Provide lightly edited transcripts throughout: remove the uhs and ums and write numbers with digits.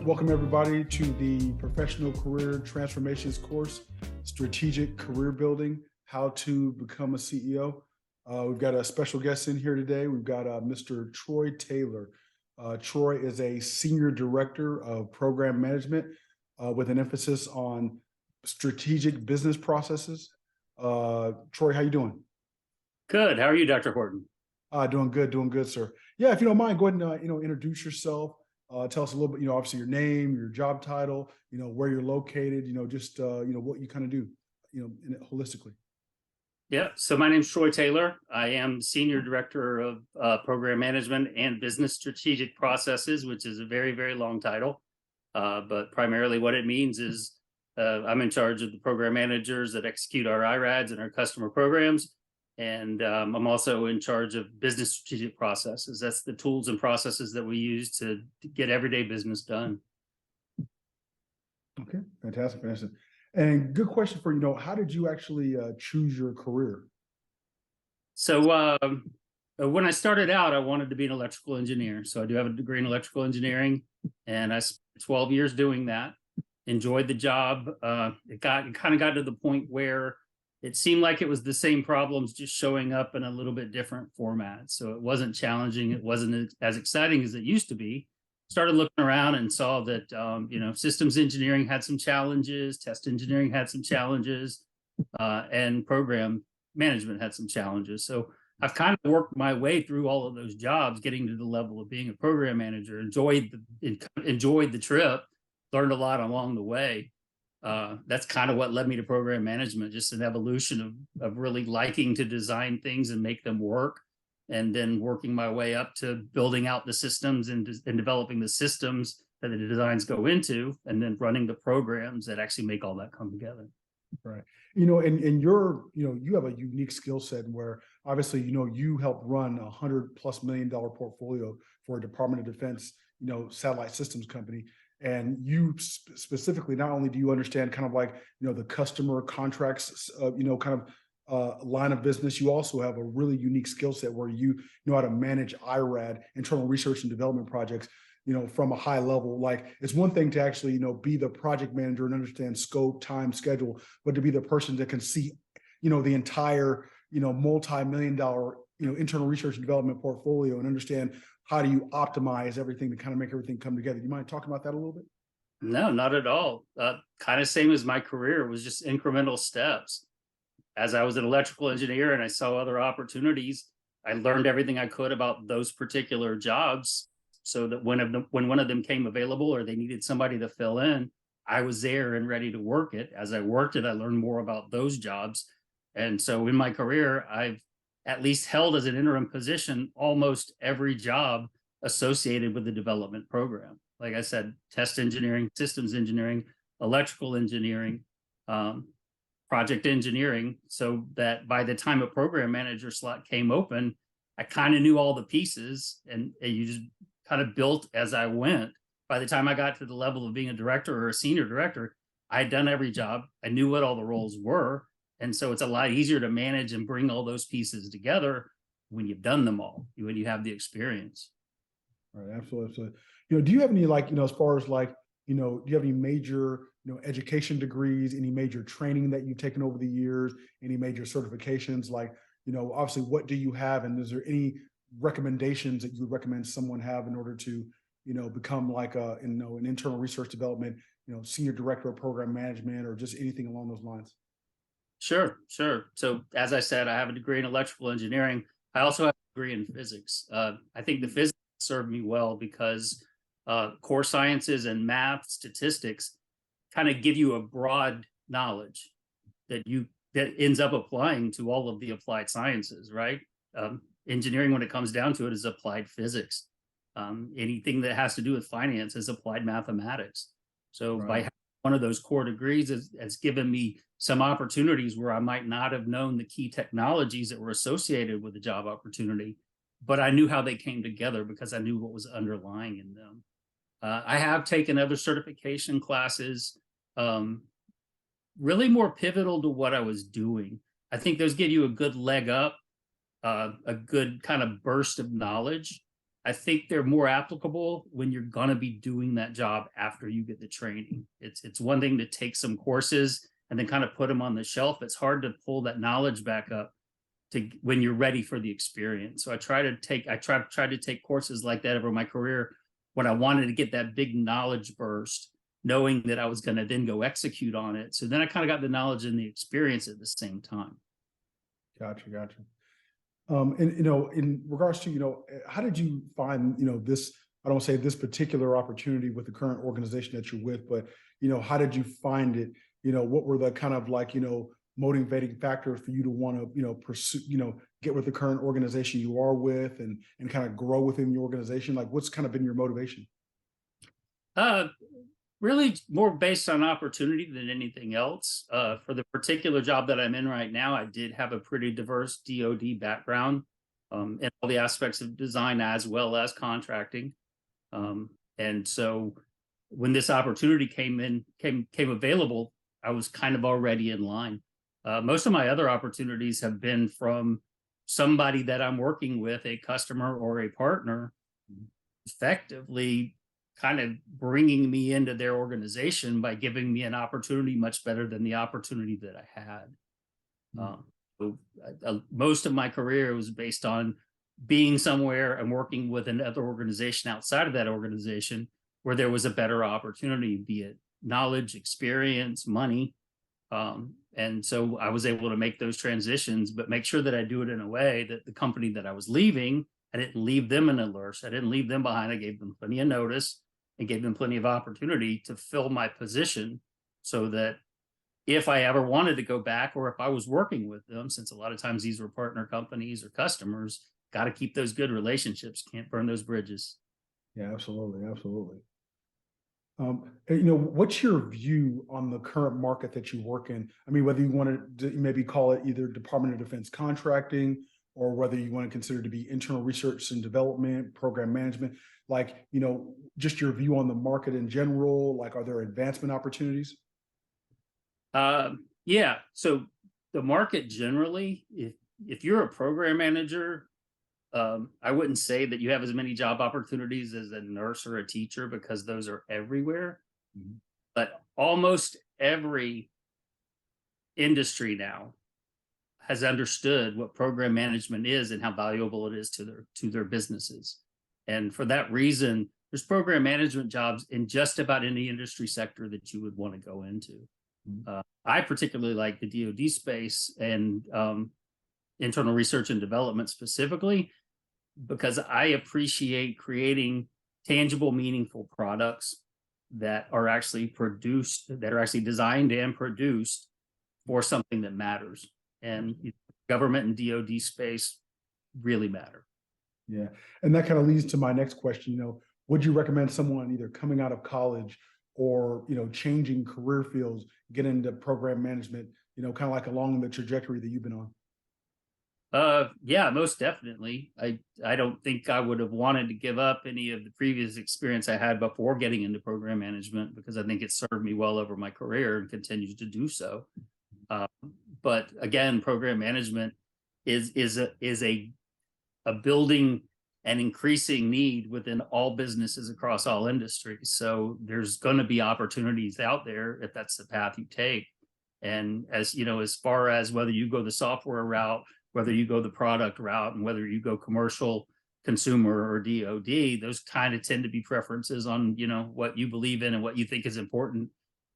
Welcome everybody to the Professional Career Transformations course, Strategic Career Building, How to Become a CEO. We've got a special guest in here today. We've got Mr. Troy Taylor. Troy is a Senior Director of Program Management with an emphasis on strategic business processes. Troy, how you doing? Good. How are you, Dr. Horton? Doing good, sir. Yeah, if you don't mind, go ahead and introduce yourself. Tell us a little bit, obviously your name, your job title, where you're located, just what you kind of do, holistically. Yeah. So my name's Troy Taylor. I am Senior Director of Program Management and Business Strategic Processes, which is a very, very long title. But primarily what it means is I'm in charge of the program managers that execute our IRADs and our customer programs. And I'm also in charge of business strategic processes. That's the tools and processes that we use to get everyday business done. Okay, fantastic. And good question for, how did you actually choose your career? So when I started out, I wanted to be an electrical engineer. So I do have a degree in electrical engineering, and I spent 12 years doing that. Enjoyed the job. It kind of got to the point where it seemed like it was the same problems, just showing up in a little bit different format. So it wasn't challenging. It wasn't as exciting as it used to be. Started looking around and saw that, systems engineering had some challenges, test engineering had some challenges, and program management had some challenges. So I've kind of worked my way through all of those jobs, getting to the level of being a program manager, enjoyed the trip, learned a lot along the way. That's kind of what led me to program management, just an evolution of really liking to design things and make them work, and then working my way up to building out the systems and developing the systems that the designs go into, and then running the programs that actually make all that come together. Right. And you have a unique skill set where obviously, you helped run $100+ million portfolio for a Department of Defense, satellite systems company. And you specifically, not only do you understand kind of like, the customer contracts, line of business, you also have a really unique skill set where you know how to manage IRAD, internal research and development projects, from a high level. Like, it's one thing to actually, be the project manager and understand scope, time, schedule, but to be the person that can see, the entire, multi-million dollar, internal research and development portfolio and understand how do you optimize everything to kind of make everything come together. You mind talking about that a little bit? No, not at all. Kind of same as my career, was just incremental steps. As I was an electrical engineer and I saw other opportunities, I learned everything I could about those particular jobs, so that when one of them came available or they needed somebody to fill in, I was there and ready to work it. As I worked it, I learned more about those jobs. And so in my career, I've at least held as an interim position almost every job associated with the development program. Like I said, test engineering, systems engineering, electrical engineering, project engineering, so that by the time a program manager slot came open, I kind of knew all the pieces, and you just kind of built as I went. By the time I got to the level of being a director or a senior director, I had done every job. I knew what all the roles were. And so it's a lot easier to manage and bring all those pieces together when you've done them all, when you have the experience. All right, absolutely. Do you have any, as far as do you have any major, education degrees, any major training that you've taken over the years, any major certifications? Obviously, what do you have? And is there any recommendations that you would recommend someone have in order to, become an internal research development, senior director of program management, or just anything along those lines? Sure. So as I said, I have a degree in electrical engineering. I also have a degree in physics. I think the physics served me well because core sciences and math, statistics kind of give you a broad knowledge that ends up applying to all of the applied sciences, right? Engineering, when it comes down to it, is applied physics. Anything that has to do with finance is applied mathematics. So right. By having one of those core degrees has given me some opportunities where I might not have known the key technologies that were associated with the job opportunity, but I knew how they came together because I knew what was underlying in them. I have taken other certification classes, really more pivotal to what I was doing. I think those give you a good leg up, a good kind of burst of knowledge I think they're more applicable when you're gonna be doing that job after you get the training. It's one thing to take some courses and then kind of put them on the shelf. It's hard to pull that knowledge back up to when you're ready for the experience. So I try to take courses like that over my career when I wanted to get that big knowledge burst, knowing that I was going to then go execute on it. So then I kind of got the knowledge and the experience at the same time. Gotcha. And in regards to, how did you find, this, I don't say this particular opportunity with the current organization that you're with, but, how did you find it? What were the kind of like, motivating factors for you to want to, pursue, get with the current organization you are with and kind of grow within the organization? Like what's kind of been your motivation? Really more based on opportunity than anything else. For the particular job that I'm in right now, I did have a pretty diverse DoD background in all the aspects of design as well as contracting. And so when this opportunity came available, I was kind of already in line. Most of my other opportunities have been from somebody that I'm working with, a customer or a partner, effectively kind of bringing me into their organization by giving me an opportunity much better than the opportunity that I had. Most of my career was based on being somewhere and working with another organization outside of that organization where there was a better opportunity, be it knowledge, experience, money. And so I was able to make those transitions, but make sure that I do it in a way that the company that I was leaving, I didn't leave them in a lurch. I didn't leave them behind. I gave them plenty of notice and gave them plenty of opportunity to fill my position so that if I ever wanted to go back or if I was working with them, since a lot of times these were partner companies or customers, got to keep those good relationships. Can't burn those bridges. Yeah, absolutely. What's your view on the current market that you work in? I mean, whether you want to maybe call it either Department of Defense contracting or whether you want to consider to be internal research and development, program management, like, just your view on the market in general, like, are there advancement opportunities? Yeah. So the market generally, if you're a program manager, I wouldn't say that you have as many job opportunities as a nurse or a teacher because those are everywhere. Mhm. But almost every industry now has understood what program management is and how valuable it is to their businesses. And for that reason, there's program management jobs in just about any industry sector that you would want to go into. I particularly like the DoD space and internal research and development specifically, because I appreciate creating tangible, meaningful products that are actually designed and produced for something that matters. And government and DoD space really matter. Yeah. And that kind of leads to my next question. Would you recommend someone either coming out of college or, changing career fields, get into program management, kind of like along the trajectory that you've been on? Yeah, most definitely. I don't think I would have wanted to give up any of the previous experience I had before getting into program management because I think it served me well over my career and continues to do so. But again, program management is a building and increasing need within all businesses across all industries. So there's going to be opportunities out there if that's the path you take. And as far as whether you go the software route, whether you go the product route, and whether you go commercial, consumer, or DoD, those kind of tend to be preferences on, what you believe in and what you think is important.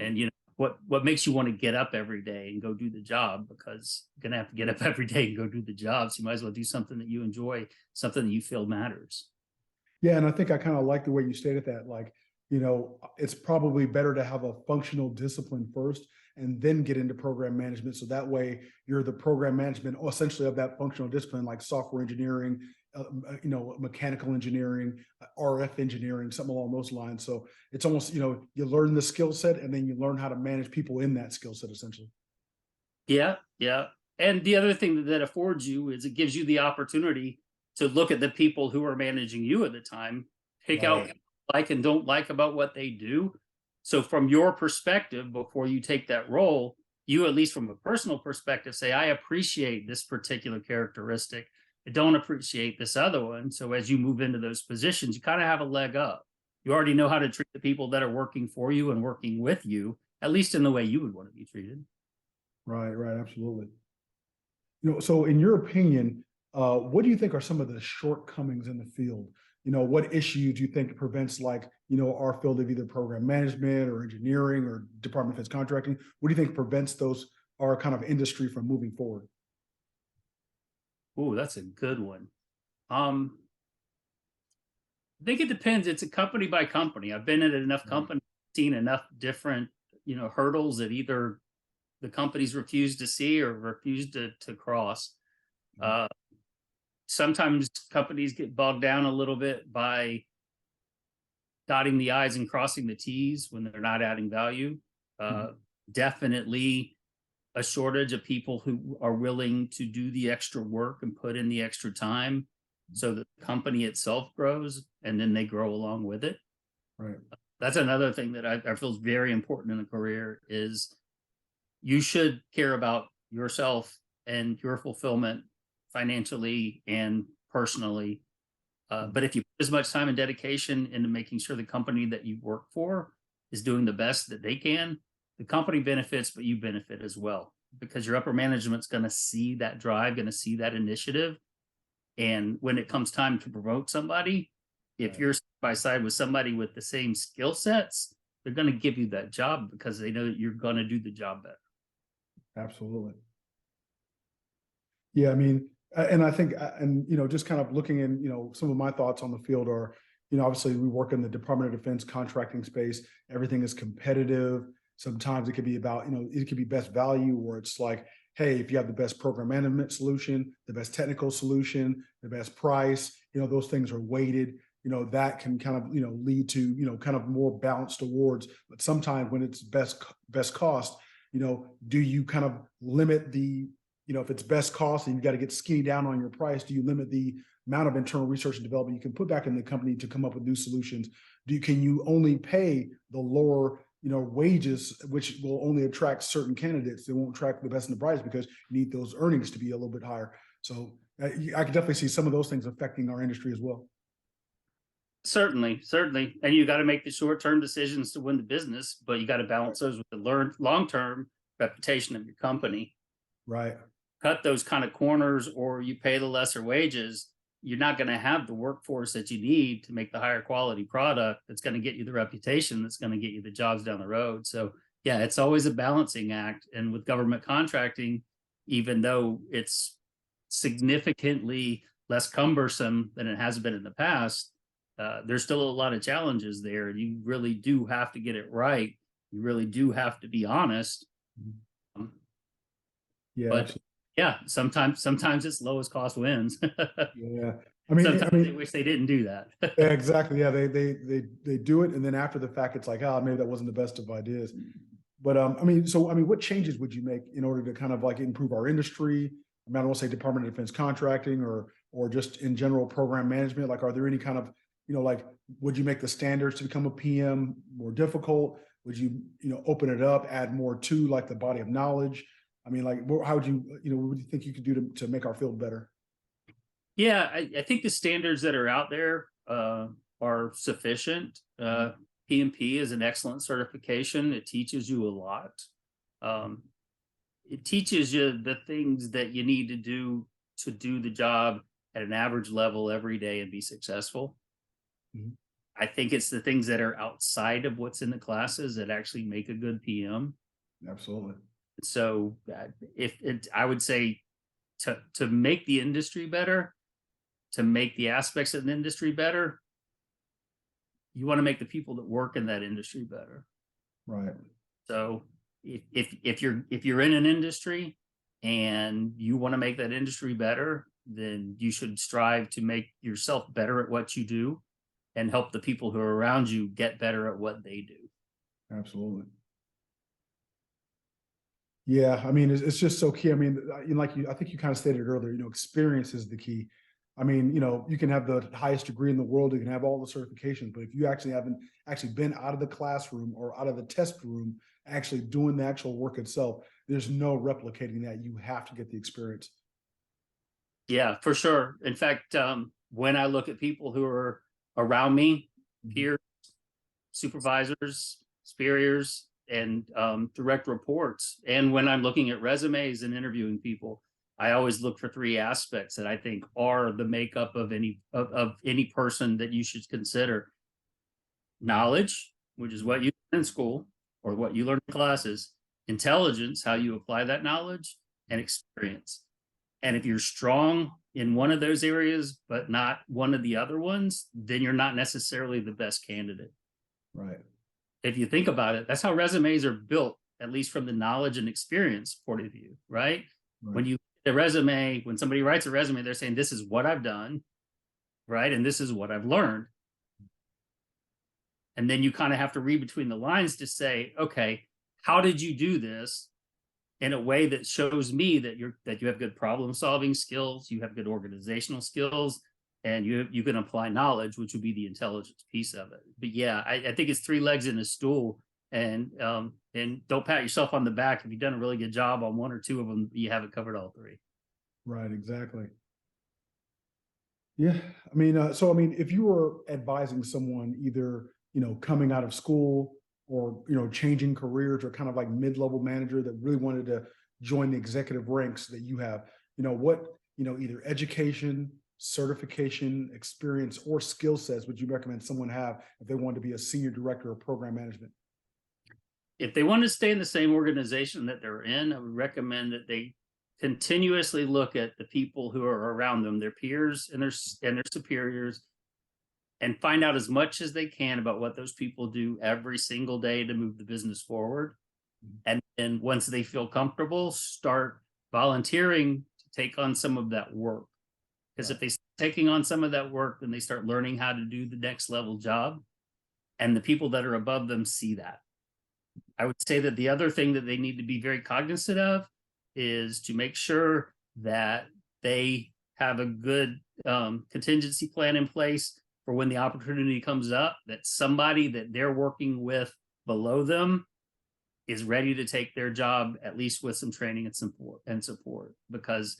And, what makes you want to get up every day and go do the job, because you're going to have to get up every day and go do the job. So you might as well do something that you enjoy, something that you feel matters. Yeah. And I think I kind of like the way you stated that, like, it's probably better to have a functional discipline first and then get into program management. So that way you're the program management essentially of that functional discipline, like software engineering, mechanical engineering, RF engineering, something along those lines. So it's almost, you learn the skill set and then you learn how to manage people in that skill set essentially. Yeah. And the other thing that affords you is it gives you the opportunity to look at the people who are managing you at the time, pick out what you like and don't like about what they do. So from your perspective, before you take that role, you, at least from a personal perspective, say, I appreciate this particular characteristic. I don't appreciate this other one. So as you move into those positions, you kind of have a leg up. You already know how to treat the people that are working for you and working with you, at least in the way you would want to be treated. Right, right, absolutely. So in your opinion, what do you think are some of the shortcomings in the field? What issue do you think prevents our field of either program management or engineering or Department of Defense contracting? What do you think prevents our kind of industry from moving forward? Oh, that's a good one. I think it depends. It's a company by company. I've been at enough companies, seen enough different, hurdles that either the companies refuse to see or refuse to cross. Sometimes companies get bogged down a little bit by dotting the I's and crossing the T's when they're not adding value. Definitely a shortage of people who are willing to do the extra work and put in the extra time so that the company itself grows and then they grow along with it. Right. That's another thing that I feel is very important in a career is you should care about yourself and your fulfillment financially and personally. But if you put as much time and dedication into making sure the company that you work for is doing the best that they can, the company benefits, but you benefit as well because your upper management's going to see that drive, going to see that initiative. And when it comes time to promote somebody, if you're side by side with somebody with the same skill sets, they're going to give you that job because they know that you're going to do the job better. Absolutely. Yeah, I mean, and I think, just kind of looking in, some of my thoughts on the field are, obviously we work in the Department of Defense contracting space. Everything is competitive. Sometimes it could be about, it could be best value where it's like, hey, if you have the best program management solution, the best technical solution, the best price, those things are weighted. That can kind of, lead to, kind of more balanced awards. But sometimes when it's best cost, do you kind of limit the, if it's best cost and you got to get skinny down on your price, do you limit the amount of internal research and development you can put back in the company to come up with new solutions? Can you only pay the lower, wages, which will only attract certain candidates? They won't attract the best and the brightest because you need those earnings to be a little bit higher. So I can definitely see some of those things affecting our industry as well. Certainly. And you got to make the short-term decisions to win the business, but you got to balance those with the long-term reputation of your company. Right. Cut those kind of corners or you pay the lesser wages, you're not going to have the workforce that you need to make the higher quality product that's going to get you the reputation that's going to get you the jobs down the road. So yeah, it's always a balancing act. And with government contracting, even though it's significantly less cumbersome than it has been in the past, there's still a lot of challenges there. And you really do have to get it right. You really do have to be honest. Yeah. But yeah, sometimes it's lowest cost wins. Yeah. Sometimes they wish they didn't do that. Yeah, exactly. Yeah, they do it, and then after the fact, it's like, maybe that wasn't the best of ideas. But what changes would you make in order to kind of like improve our industry? I don't want to say Department of Defense contracting or just in general program management. Like, are there any kind of, would you make the standards to become a PM more difficult? Would you, open it up, add more to like the body of knowledge? How would you, what do you think you could do to make our field better? Yeah, I think the standards that are out there are sufficient. PMP is an excellent certification. It teaches you a lot. It teaches you the things that you need to do the job at an average level every day and be successful. I think it's the things that are outside of what's in the classes that actually make a good PM. Absolutely. So I would say to make the industry better, to make the aspects of the industry better, you want to make the people that work in that industry better. Right. So if you're in an industry and you want to make that industry better, then you should strive to make yourself better at what you do and help the people who are around you get better at what they do. Absolutely. Yeah, it's just so key. I think you kind of stated earlier, experience is the key. You can have the highest degree in the world, you can have all the certifications, but if you actually haven't actually been out of the classroom or out of the test room, actually doing the actual work itself, there's no replicating that. You have to get the experience. Yeah, for sure. In fact, when I look at people who are around me, peers, supervisors, superiors, and direct reports, and when I'm looking at resumes and interviewing people, I always look for three aspects that I think are the makeup of any person that you should consider. Knowledge, which is what you learn in school or what you learn in classes, intelligence, how you apply that knowledge, and experience. And if you're strong in one of those areas, but not one of the other ones, then you're not necessarily the best candidate. Right. If you think about it, that's how resumes are built, at least from the knowledge and experience point of view, right? When you the resume, when somebody writes a resume, they're saying, this is what I've done, right? And this is what I've learned. And then you kind of have to read between the lines to say, okay, how did you do this in a way that shows me that you have good problem solving skills, you have good organizational skills, and you can apply knowledge, which would be the intelligence piece of it. But yeah, I think it's three legs in a stool, and don't pat yourself on the back if you've done a really good job on one or two of them. You haven't covered all three. Right. Exactly. Yeah. I mean, so I mean, if you were advising someone either, coming out of school or, changing careers or kind of like mid-level manager that really wanted to join the executive ranks that you have, what, either education, certification, experience, or skill sets would you recommend someone have if they want to be a senior director of program management? If they want to stay in the same organization that they're in, I would recommend that they continuously look at the people who are around them, their peers and their superiors, and find out as much as they can about what those people do every single day to move the business forward. And then once they feel comfortable, start volunteering to take on some of that work. Because if they start taking on some of that work, then they start learning how to do the next level job. And the people that are above them see that. I would say that the other thing that they need to be very cognizant of is to make sure that they have a good contingency plan in place for when the opportunity comes up, that somebody that they're working with below them is ready to take their job, at least with some training and support, because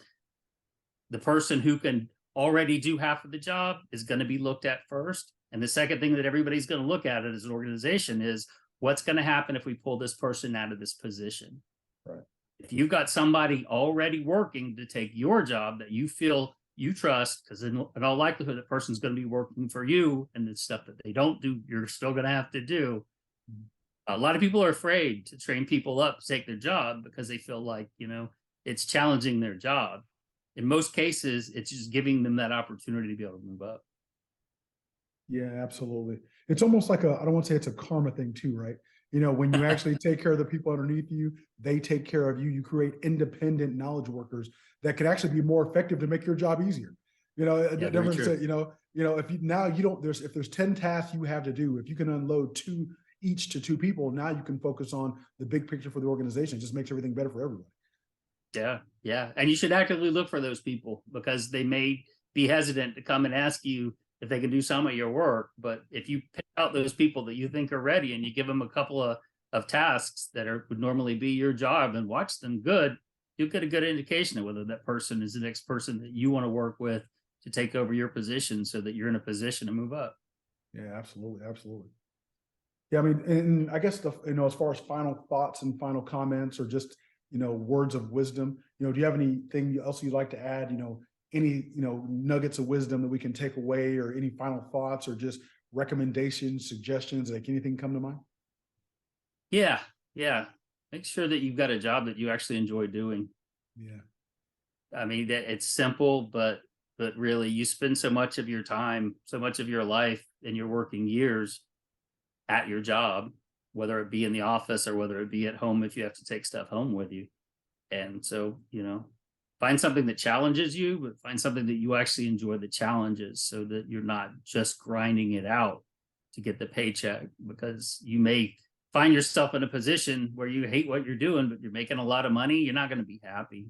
the person who can already do half of the job is going to be looked at first. And the second thing that everybody's going to look at it as an organization is what's going to happen if we pull this person out of this position. Right. If you've got somebody already working to take your job that you feel you trust, because in all likelihood, that person's going to be working for you, and the stuff that they don't do, you're still going to have to do. A lot of people are afraid to train people up to take their job because they feel like, it's challenging their job. In most cases, it's just giving them that opportunity to be able to move up. Yeah, absolutely. It's almost like I don't want to say it's a karma thing too, right? When you actually take care of the people underneath you, they take care of you. You create independent knowledge workers that can actually be more effective to make your job easier. If there's 10 tasks you have to do, if you can unload each to two people, now you can focus on the big picture for the organization. It just makes everything better for everybody. Yeah, yeah. And you should actively look for those people because they may be hesitant to come and ask you if they can do some of your work. But if you pick out those people that you think are ready and you give them a couple of tasks that would normally be your job and watch them good, you'll get a good indication of whether that person is the next person that you want to work with to take over your position so that you're in a position to move up. Yeah, absolutely. Absolutely. Yeah. I mean, and I guess as far as final thoughts and final comments or just, words of wisdom, do you have anything else you'd like to add, any, nuggets of wisdom that we can take away or any final thoughts or just recommendations, suggestions, like anything come to mind? Yeah. Yeah. Make sure that you've got a job that you actually enjoy doing. Yeah. I mean, it's simple, but really you spend so much of your time, so much of your life in your working years at your job, whether it be in the office or whether it be at home if you have to take stuff home with you. And so, find something that challenges you, but find something that you actually enjoy the challenges so that you're not just grinding it out to get the paycheck, because you may find yourself in a position where you hate what you're doing, but you're making a lot of money. You're not going to be happy.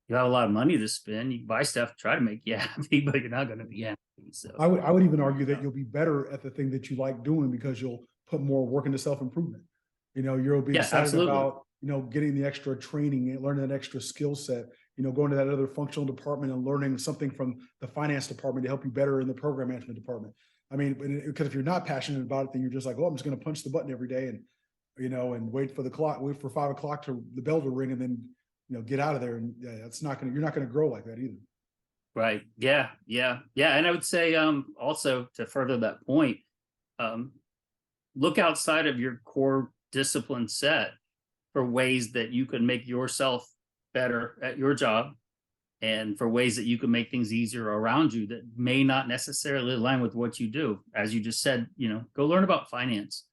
You have a lot of money to spend. You can buy stuff to try to make you happy, but you're not going to be happy. So I would even argue that you'll be better at the thing that you like doing because you'll put more work into self-improvement. You'll be excited absolutely. about, getting the extra training and learning that extra skill set going to that other functional department and learning something from the finance department to help you better in the program management department. I mean, because if you're not passionate about it, then you're just like, oh, I'm just going to punch the button every day and, and wait for 5 o'clock to the bell to ring and then, get out of there. And yeah, you're not going to grow like that either. Right. Yeah. And I would say, also to further that point, look outside of your core discipline set for ways that you can make yourself better at your job, and for ways that you can make things easier around you that may not necessarily align with what you do. As you just said, go learn about finance.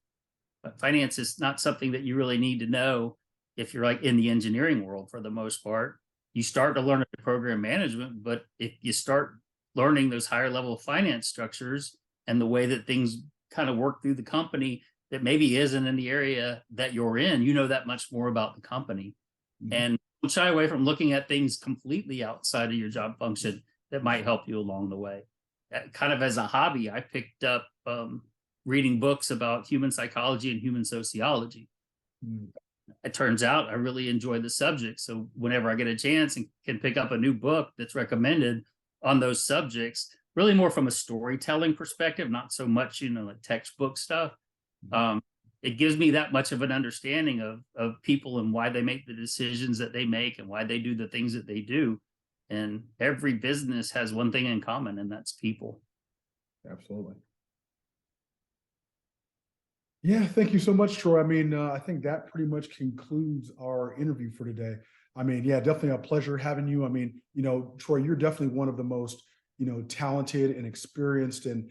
But finance is not something that you really need to know if you're like in the engineering world for the most part. You start to learn program management, but if you start learning those higher level finance structures and the way that things kind of work through the company that maybe isn't in the area that you're in, that much more about the company. Mm-hmm. And don't shy away from looking at things completely outside of your job function that might help you along the way. Kind of as a hobby, I picked up reading books about human psychology and human sociology. Mm. It turns out I really enjoy the subject. So whenever I get a chance and can pick up a new book that's recommended on those subjects, really more from a storytelling perspective, not so much, like textbook stuff. It gives me that much of an understanding of people and why they make the decisions that they make and why they do the things that they do. And every business has one thing in common, and that's people. Absolutely. Yeah, thank you so much, Troy. I mean, I think that pretty much concludes our interview for today. I mean, yeah, definitely a pleasure having you. I mean, Troy, you're definitely one of the most, talented and experienced and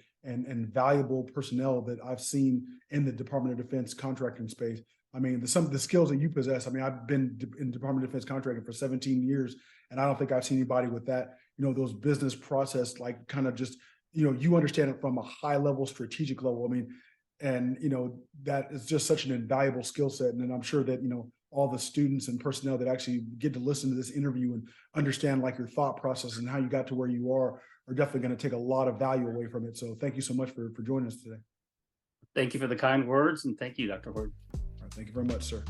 valuable personnel that I've seen in the Department of Defense contracting space. I mean, some of the skills that you possess. I mean, I've been in Department of Defense contracting for 17 years, and I don't think I've seen anybody with that, those business process, like kind of just, you understand it from a high level, strategic level. I mean, and, that is just such an invaluable skill set. And then I'm sure that, all the students and personnel that actually get to listen to this interview and understand like your thought process and how you got to where you are definitely going to take a lot of value away from it. So thank you so much for joining us today. Thank you for the kind words, and thank you, Dr. Hord. All right, thank you very much, sir.